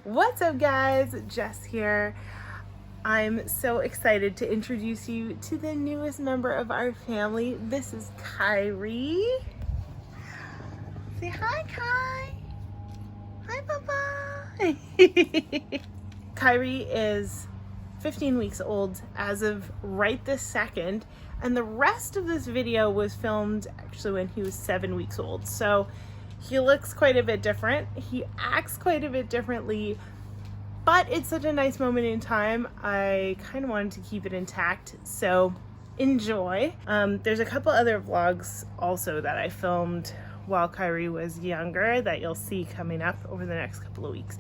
What's up, guys? Jess here. I'm so excited to introduce you to the newest member of our family. This is Kyrie. Say hi, Kai. Hi, Papa. Kyrie is 15 weeks old as of right this second, and the rest of this video was filmed actually when he was 7 weeks old. So he looks quite a bit different. He acts quite a bit differently, but it's such a nice moment in time. I kind of wanted to keep it intact, so enjoy. There's a couple other vlogs also that I filmed while Kyrie was younger that you'll see coming up over the next couple of weeks.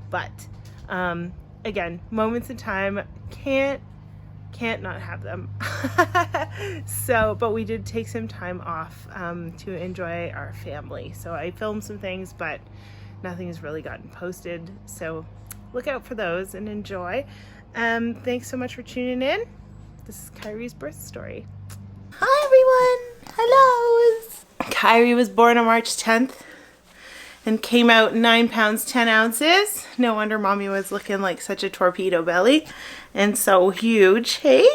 But again, moments in time, can't not have them. But we did take some time off to enjoy our family. So I filmed some things, but nothing has really gotten posted. So look out for those and enjoy. Thanks so much for tuning in. This is Kyrie's birth story. Hi, everyone. Hello. Kyrie was born on March 10th and came out 9 pounds 10 ounces. No wonder mommy was looking like such a torpedo belly and so huge. Hey,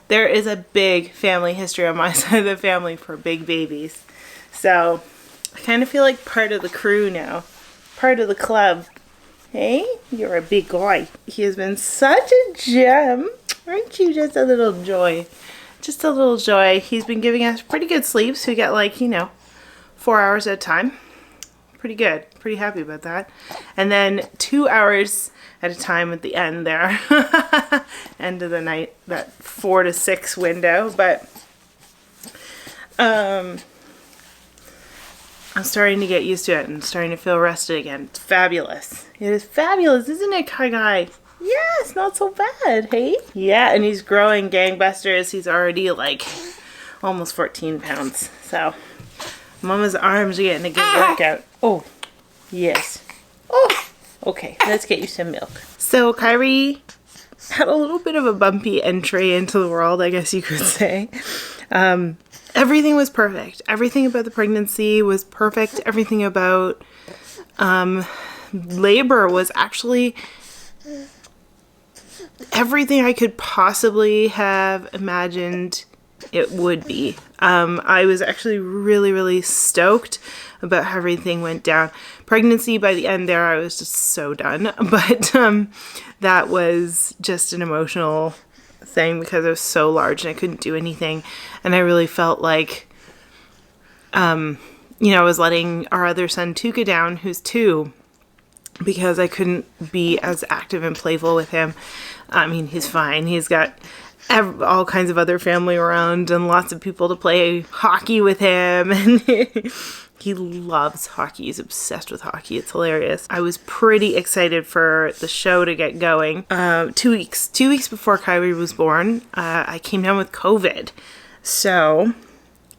there is a big family history on my side of the family for big babies, so I kind of feel like part of the crew now, part of the club. Hey, you're a big guy. He has been such a gem. Aren't you just a little joy? Just a little joy. He's been giving us pretty good sleep, so we get 4 hours at a time. Pretty good. Pretty happy about that. And then 2 hours at a time at the end there. End of the night, that 4 to 6 window. But I'm starting to get used to it and starting to feel rested again. It's fabulous. It is fabulous, isn't it, Kai Guy? Yes, not so bad, hey? Yeah, and he's growing gangbusters. He's already almost 14 pounds. So Mama's arms are getting a good workout. Oh, yes. Oh, okay, let's get you some milk. So Kyrie had a little bit of a bumpy entry into the world, I guess you could say. Everything was perfect. Everything about the pregnancy was perfect. Everything about labor was actually everything I could possibly have imagined it would be. I was actually really stoked about how everything went down. Pregnancy, by the end there, I was just so done. But that was just an emotional thing because it was so large and I couldn't do anything. And I really felt like, I was letting our other son Tuukka down, who's 2, because I couldn't be as active and playful with him. I mean, he's fine. He's got all kinds of other family around and lots of people to play hockey with him. And he loves hockey. He's obsessed with hockey. It's hilarious. I was pretty excited for the show to get going. 2 weeks before Kyrie was born, I came down with COVID. So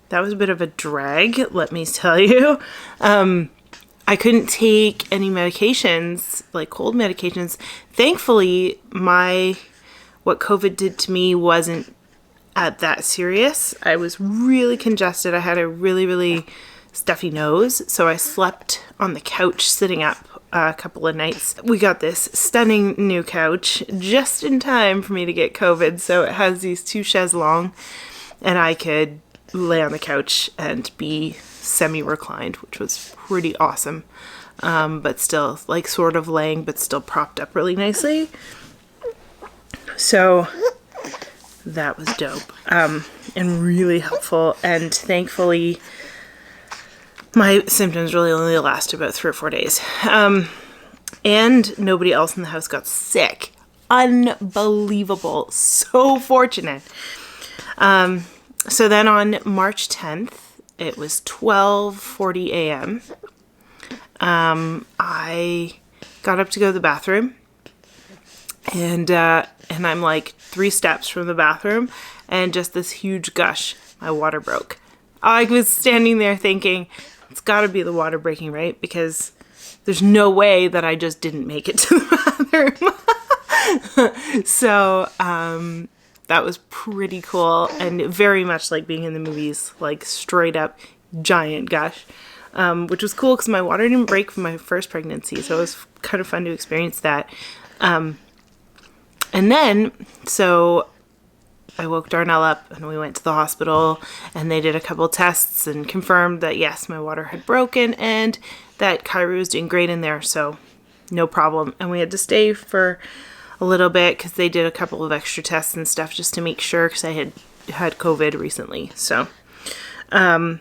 that was a bit of a drag, let me tell you. I couldn't take any medications, like cold medications. Thankfully, what COVID did to me wasn't that serious. I was really congested. I had a really stuffy nose, so I slept on the couch sitting up a couple of nights. We got this stunning new couch just in time for me to get COVID, so it has these 2 chaises long, and I could lay on the couch and be semi-reclined, which was pretty awesome. But still, sort of laying, but still propped up really nicely. So that was dope, and really helpful. And thankfully, my symptoms really only lasted about 3 or 4 days. And nobody else in the house got sick. Unbelievable. So fortunate. So then on March 10th, it was 12:40 a.m. I got up to go to the bathroom, and I'm 3 steps from the bathroom, and just this huge gush, my water broke. I was standing there thinking, it's got to be the water breaking, right? Because there's no way that I just didn't make it to the bathroom. So that was pretty cool and very much like being in the movies, straight up giant gush. Which was cool because my water didn't break from my first pregnancy, so it was kind of fun to experience that. And then, so I woke Darnell up and we went to the hospital and they did a couple tests and confirmed that yes, my water had broken and that Kyrie was doing great in there. So no problem. And we had to stay for a little bit because they did a couple of extra tests and stuff just to make sure, because I had COVID recently. So, and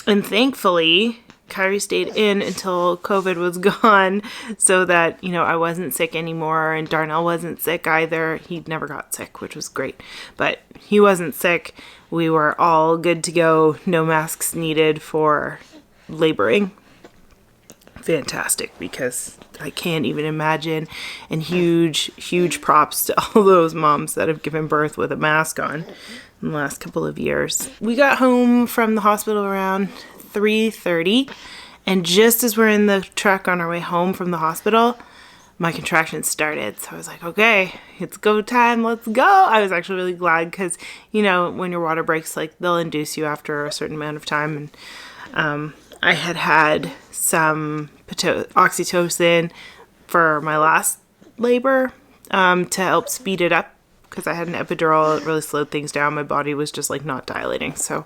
thankfully Kyrie stayed in until COVID was gone so that, you know, I wasn't sick anymore and Darnell wasn't sick either. He never got sick, which was great, but he wasn't sick. We were all good to go. No masks needed for laboring. Fantastic, because I can't even imagine, and huge props to all those moms that have given birth with a mask on in the last couple of years. We got home from the hospital around 3:30, and just as we're in the truck on our way home from the hospital, my contractions started. So I was like, okay, it's go time, let's go. I was actually really glad because, you know, when your water breaks, like they'll induce you after a certain amount of time. And I had some oxytocin for my last labor to help speed it up because I had an epidural. It really slowed things down. My body was just like not dilating. So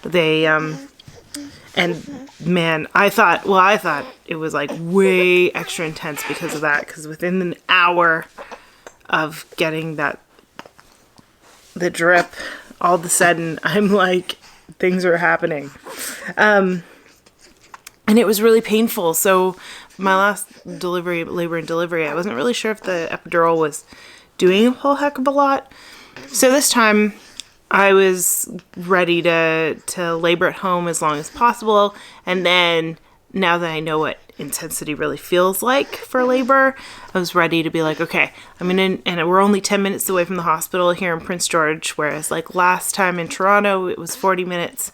they, and man, I thought it was like way extra intense because of that. Because within an hour of getting the drip, all of a sudden I'm like, things are happening. And it was really painful. So my last labor and delivery, I wasn't really sure if the epidural was doing a whole heck of a lot. So this time I was ready to labor at home as long as possible. And then now that I know what intensity really feels like for labor, I was ready to be like, okay, I'm in, and we're only 10 minutes away from the hospital here in Prince George, whereas like last time in Toronto, it was 40 minutes.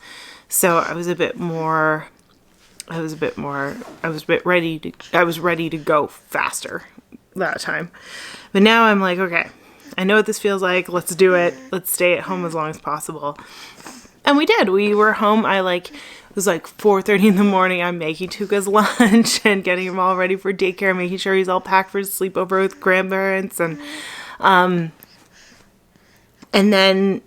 So I was ready to go faster that time. But now I'm like, okay, I know what this feels like. Let's do it. Let's stay at home as long as possible. And we did. We were home. It was like 4:30 in the morning. I'm making Tuukka's lunch and getting him all ready for daycare, making sure he's all packed for his sleepover with grandparents. And then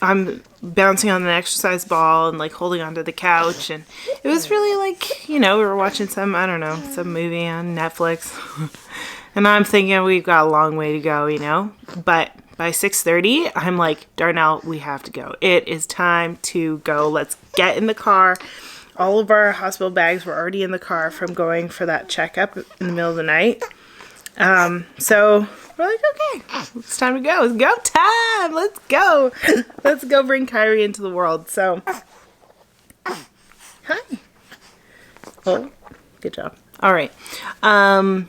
I'm bouncing on an exercise ball and like holding onto the couch, and it was really like, you know, we were watching some movie on Netflix and I'm thinking we've got a long way to go, you know, but by 6:30 I'm like, Darnell, we have to go. It is time to go. Let's get in the car. All of our hospital bags were already in the car from going for that checkup in the middle of the night. So we're like, okay, it's time to go. It's go time. Let's go. Let's go bring Kyrie into the world. So, hi. Oh, good job. All right. Hi.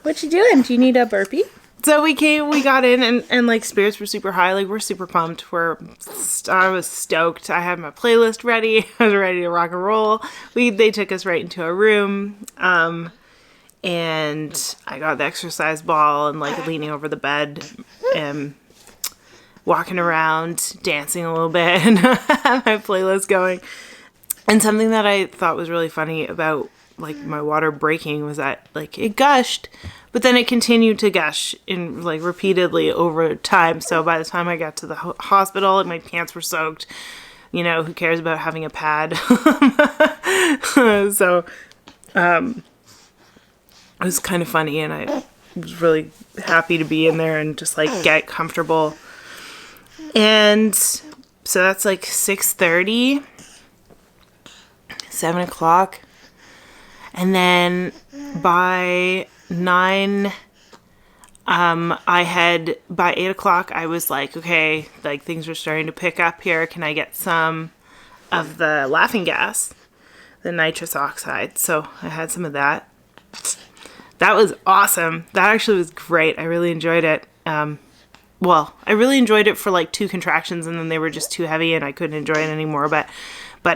What you doing? Do you need a burpee? So we got in and like spirits were super high. Like we're super pumped. I was stoked. I had my playlist ready. I was ready to rock and roll. They took us right into a room. And I got the exercise ball and like leaning over the bed and walking around, dancing a little bit, and had my playlist going. And something that I thought was really funny about like my water breaking was that like it gushed, but then it continued to gush in like repeatedly over time. So by the time I got to the hospital, my pants were soaked. You know, who cares about having a pad? So, it was kind of funny, and I was really happy to be in there and just like get comfortable. And so that's like 6:30, 7 o'clock. And then by 9, by 8 o'clock, I was like, okay, like things are starting to pick up here. Can I get some of the laughing gas, the nitrous oxide? So I had some of that. That was awesome. That actually was great. I really enjoyed it. I really enjoyed it for like 2 contractions, and then they were just too heavy and I couldn't enjoy it anymore. But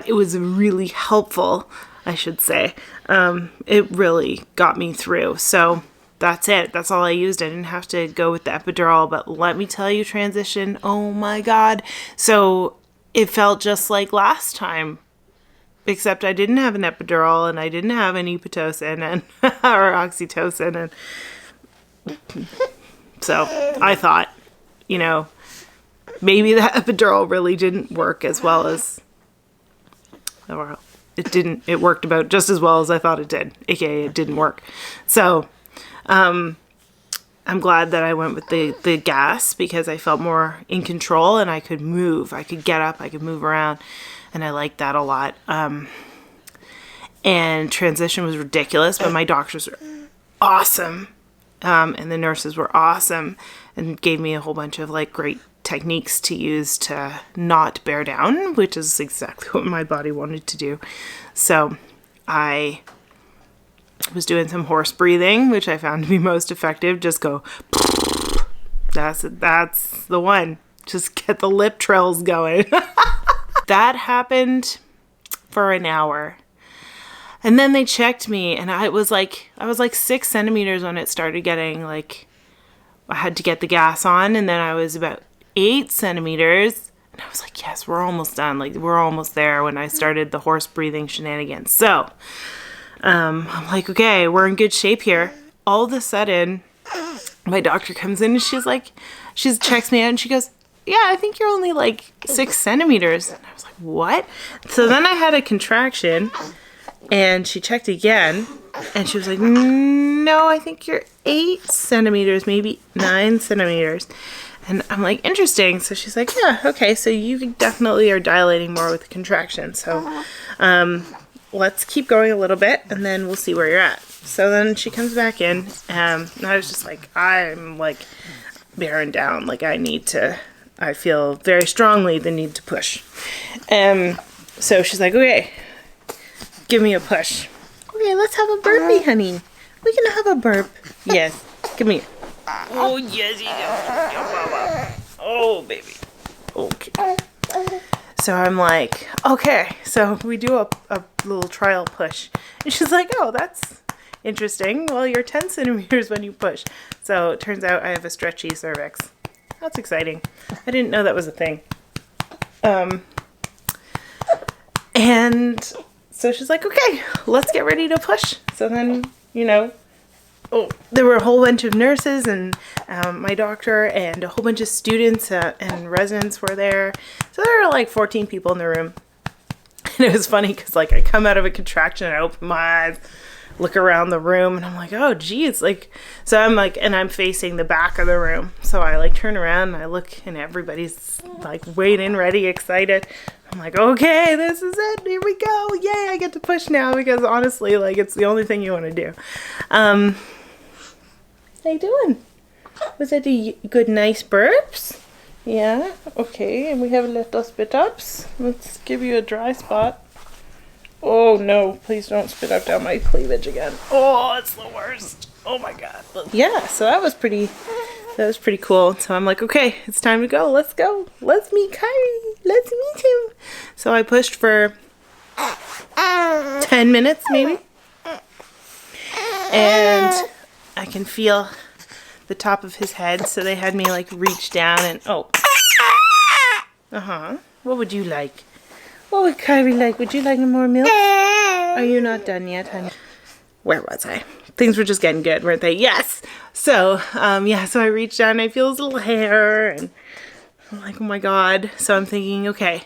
it was really helpful, I should say. It really got me through. So that's it. That's all I used. I didn't have to go with the epidural, but let me tell you, transition, oh my God. So it felt just like last time. except I didn't have an epidural and I didn't have any Pitocin and or oxytocin, and so I thought, you know, maybe the epidural really didn't work as well as, or it didn't. It worked about just as well as I thought it did, aka it didn't work. So I'm glad that I went with the gas because I felt more in control and I could move. I could get up, I could move around, and I liked that a lot. And transition was ridiculous, but my doctors were awesome. And the nurses were awesome and gave me a whole bunch of like great techniques to use to not bear down, which is exactly what my body wanted to do. So I was doing some horse breathing, which I found to be most effective. Just go, that's the one. Just get the lip trills going. That happened for an hour. And then they checked me and I was like 6 centimeters when it started getting like, I had to get the gas on, and then I was about 8 centimeters and I was like, yes, we're almost done. Like we're almost there when I started the horse breathing shenanigans. So I'm like, okay, we're in good shape here. All of a sudden, my doctor comes in and she checks me out and she goes, yeah, I think you're only like 6 centimeters. And I was like, what? So then I had a contraction and she checked again and she was like, no, I think you're 8 centimeters, maybe 9 centimeters. And I'm like, interesting. So she's like, yeah, okay, so you definitely are dilating more with the contraction. So let's keep going a little bit and then we'll see where you're at. So then she comes back in and I was just like, I'm like bearing down. Like I feel very strongly the need to push. So she's like, okay, give me a push. Okay, let's have a burpee, honey. We can have a burp. Yes, come here. Oh, yes, oh, baby. Okay. So I'm like, okay. So we do a little trial push. And she's like, oh, that's interesting. Well, you're 10 centimeters when you push. So it turns out I have a stretchy cervix. That's exciting. I didn't know that was a thing. And so she's like, okay, let's get ready to push. So then, there were a whole bunch of nurses and my doctor and a whole bunch of students and residents were there. So there were like 14 people in the room. And it was funny because like I come out of a contraction, I open my eyes, look around the room, and I'm like, oh geez, like, so I'm like, and I'm facing the back of the room. So I like turn around and I look and everybody's like waiting, ready, excited. I'm like, okay, this is it. Here we go. Yay, I get to push now because honestly, like, it's the only thing you want to do. How you doing? Was it a good, nice burps? Yeah, okay. And we have little spit ups. Let's give you a dry spot. Oh no, please don't spit up down my cleavage again. Oh, it's the worst. Oh my God. Yeah, so that was pretty cool. So I'm like, okay, it's time to go. Let's go. Let's meet Kyrie. Let's meet him. So I pushed for 10 minutes maybe. And I can feel the top of his head. So they had me like reach down and, oh. What would you like? What would Kyrie like? Would you like more milk? Are you not done yet, honey? Where was I? Things were just getting good, weren't they? Yes! So, so I reached down and I feel his little hair and I'm like, oh my God. So I'm thinking, okay,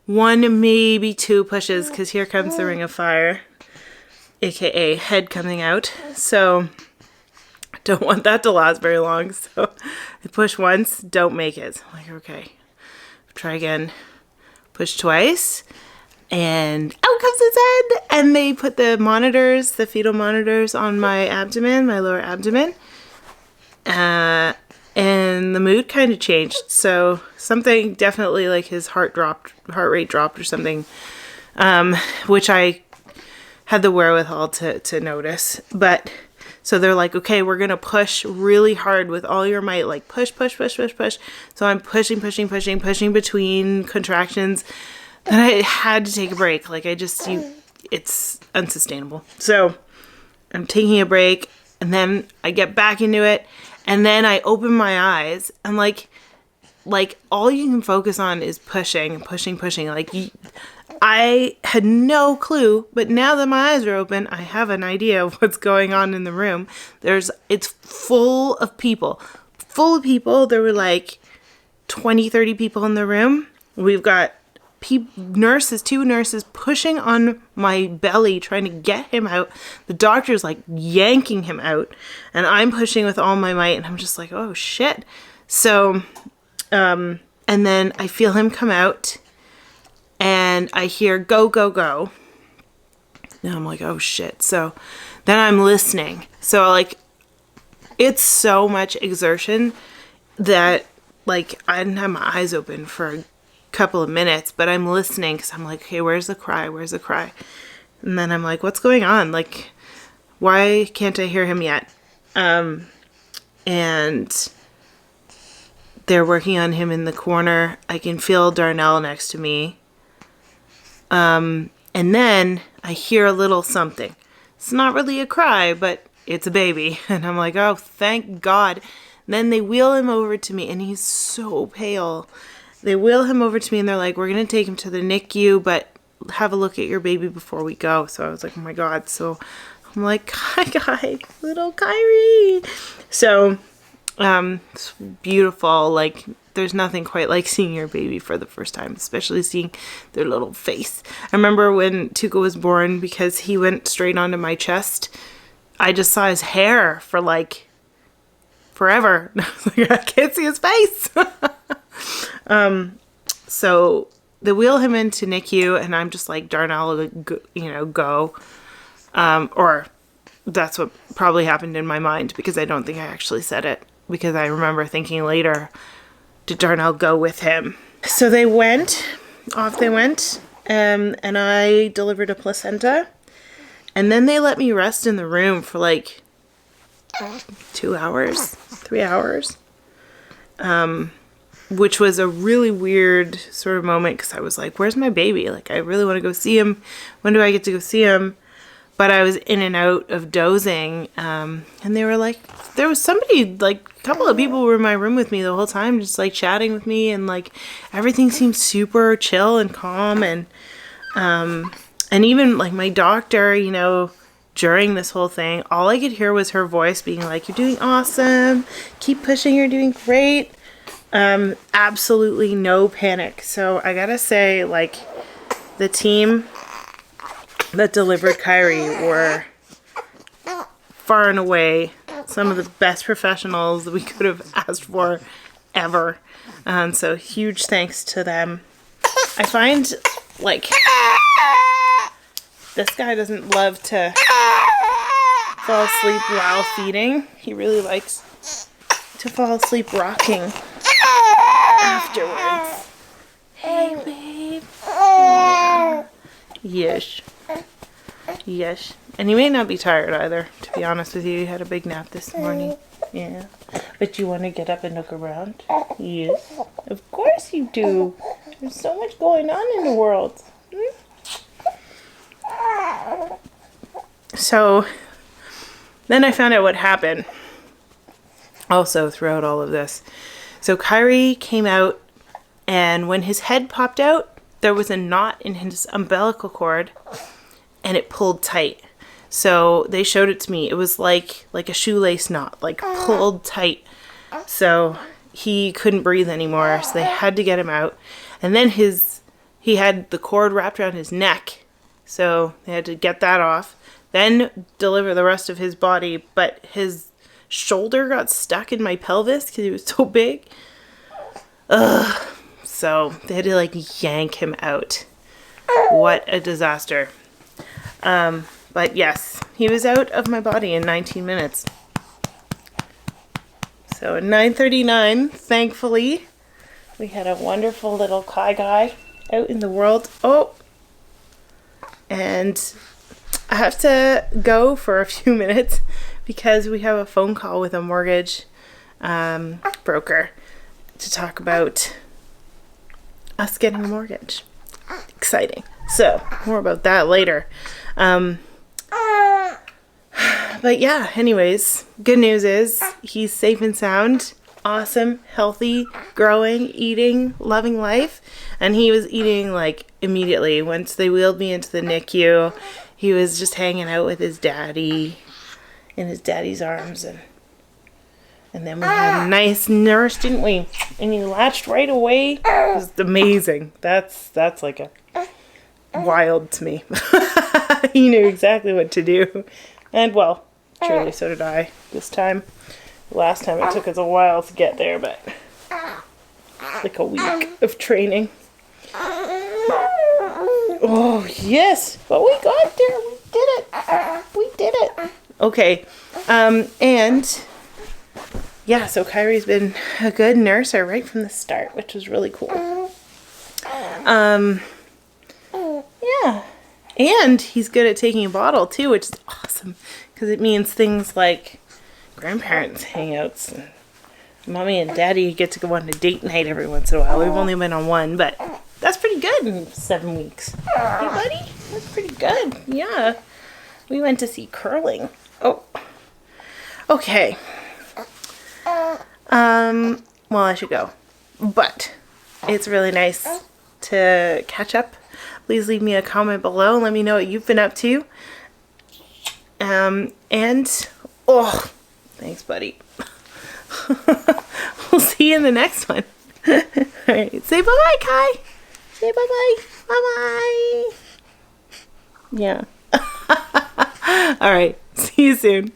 1, maybe 2 pushes because here comes the ring of fire, aka head coming out. So I don't want that to last very long. So I push once, don't make it. So I'm like, okay, try again. Push twice, and out comes his head. And they put the monitors, the fetal monitors, on my abdomen, my lower abdomen. And the mood kind of changed. So something definitely like his heart rate dropped or something, which I had the wherewithal to notice. But so they're like, okay, we're going to push really hard with all your might, like push, push, push, push, push. So I'm pushing between contractions. Then I had to take a break. Like it's unsustainable. So I'm taking a break and then I get back into it. And then I open my eyes and like all you can focus on is pushing. Like I had no clue, but now that my eyes are open, I have an idea of what's going on in the room. It's full of people. Full of people. There were like 20, 30 people in the room. We've got two nurses pushing on my belly, trying to get him out. The doctor's like yanking him out, and I'm pushing with all my might, and I'm just like, oh shit. So, and then I feel him come out, and I hear go, go, go. And I'm like, oh shit. So then I'm listening. So like, it's so much exertion that like I didn't have my eyes open for a couple of minutes, but I'm listening because I'm like, okay, where's the cry? Where's the cry? And then I'm like, what's going on? Like, why can't I hear him yet? And they're working on him in the corner. I can feel Darnell next to me. And then I hear a little something. It's not really a cry, but it's a baby. And I'm like, oh, thank God. And then they wheel him over to me, and he's so pale. They wheel him over to me, and they're like, we're going to take him to the NICU, but have a look at your baby before we go. So I was like, oh my God. So I'm like, hi, little Kyrie. So it's beautiful. Like, there's nothing quite like seeing your baby for the first time, especially seeing their little face. I remember when Tuukka was born, because he went straight onto my chest, I just saw his hair for like forever. I was like, I can't see his face. So they wheel him into NICU, and I'm just like, Darnell, go. Or that's what probably happened in my mind, because I don't think I actually said it, because I remember thinking later, did Darnell go with him? So off they went, and I delivered a placenta, and then they let me rest in the room for like 2 hours, 3 hours, which was a really weird sort of moment, because I was like, where's my baby? Like, I really want to go see him. When do I get to go see him? But I was in and out of dozing, and they were like, there was somebody, like, a couple of people were in my room with me the whole time, just, like, chatting with me, and, like, everything seemed super chill and calm, and even, like, my doctor, during this whole thing, all I could hear was her voice being like, you're doing awesome, keep pushing, you're doing great. Absolutely no panic. So I gotta say, like, the team that delivered Kyrie were far and away some of the best professionals that we could have asked for ever. And so huge thanks to them. I find, like, this guy doesn't love to fall asleep while feeding. He really likes to fall asleep rocking afterwards. Hey, babe. Yes. Yes. And you may not be tired either, to be honest with you. You had a big nap this morning. Yeah. But you want to get up and look around? Yes. Of course you do. There's so much going on in the world. So then I found out what happened also throughout all of this. So Kyrie came out, and when his head popped out, there was a knot in his umbilical cord, and it pulled tight. So they showed it to me. It was like a shoelace knot, like pulled tight. So he couldn't breathe anymore, so they had to get him out. And then he had the cord wrapped around his neck, so they had to get that off, then deliver the rest of his body, but his shoulder got stuck in my pelvis because he was so big. Ugh. So they had to, like, yank him out. What a disaster. But yes, he was out of my body in 19 minutes. So at 9:39, thankfully, we had a wonderful little Kai guy out in the world. Oh! And I have to go for a few minutes because we have a phone call with a mortgage broker to talk about us getting a mortgage. Exciting. So, more about that later. But yeah, anyways, good news is he's safe and sound awesome, healthy, growing, eating, loving life. And he was eating like immediately. Once they wheeled me into the NICU, he was just hanging out with his daddy in his daddy's arms. And then we had a nice nurse, didn't we? And he latched right away. It was amazing. That's like a wild to me. He knew exactly what to do. And well, truly so did I this time. Last time it took us a while to get there, but like a week of training. Oh, yes. But we got there. We did it. We did it. Okay. And yeah, so Kyrie's been a good nurser right from the start, which was really cool. Yeah. And he's good at taking a bottle too, which is awesome because it means things like grandparents hangouts and mommy and daddy get to go on a date night every once in a while. We've only been on one, but that's pretty good in 7 weeks. Hey, buddy? That's pretty good. Yeah. We went to see curling. Oh. Okay. Well, I should go. But it's really nice to catch up. Please leave me a comment below and let me know what you've been up to. And, oh, thanks, buddy. We'll see you in the next one. All right, say bye-bye, Kai. Say bye-bye. Bye-bye. Yeah. All right, see you soon.